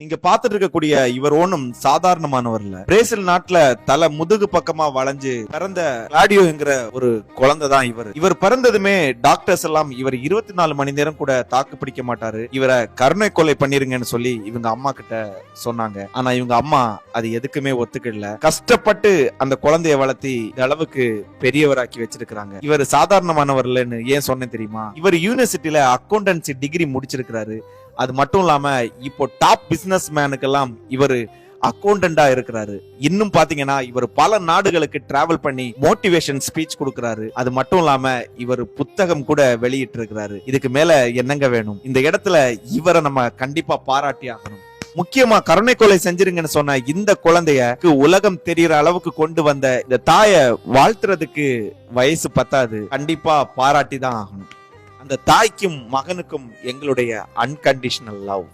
நீங்க பாத்துட்டு இருக்கக்கூடிய இவர் ஒண்ணும் சாதாரணமானவர் இல்ல. பிரேசில் நாட்டுல தலை முதுகு பக்கமா வளைஞ்சு பிறந்த கிளாடியோங்கிற ஒரு குழந்தை தான் இவர் பிறந்ததுமே டாக்டர்ஸ் எல்லாம் இவர் 24 மணி நேரம் கூட தாக்கு பிடிக்க மாட்டாரு, இவரை கருணை கொலை பண்ணிருங்கன்னு சொல்லி இவங்க அம்மா கிட்ட சொன்னாங்க. ஆனா இவங்க அம்மா அது எதுக்குமே ஒத்துக்கல. கஷ்டப்பட்டு அந்த குழந்தைய வளர்த்தி இந்த அளவுக்கு பெரியவராக்கி வச்சிருக்காங்க. இவர் சாதாரணமானவர் இல்லைன்னு ஏன் சொன்னேன் தெரியுமா? இவர் யூனிவர்சிட்டியில அக்கௌண்டன்சி டிகிரி முடிச்சிருக்கிறாரு. அது மட்டும் இல்லாம இப்போ டாப் பிசினஸ் மேனுக்கெல்லாம் இவர் அக்கௌண்டண்டா இருக்கிறாரு. இன்னும் பாத்தீங்கன்னா இவர் பல நாடுகளுக்கு டிராவல் பண்ணி மோட்டிவேஷன் ஸ்பீச் கொடுக்கிறாரு. அது மட்டும் இல்லாம இவர் புத்தகம் கூட வெளியிட்டு இருக்கிறாரு. இதுக்கு மேல என்னங்க வேணும்? இந்த இடத்துல இவரை நம்ம கண்டிப்பா பாராட்டி ஆகணும். முக்கியமா கருணை கொலை செஞ்சிருங்கன்னு சொன்ன இந்த குழந்தைய உலகம் தெரியற அளவுக்கு கொண்டு வந்த இந்த தாயை வாழ்த்துறதுக்கு வயசு பத்தாது, கண்டிப்பா பாராட்டி தான் ஆகணும். அந்த தாய்க்கும் மகனுக்கும் எங்களுடைய அன்கண்டிஷனல் லவ்.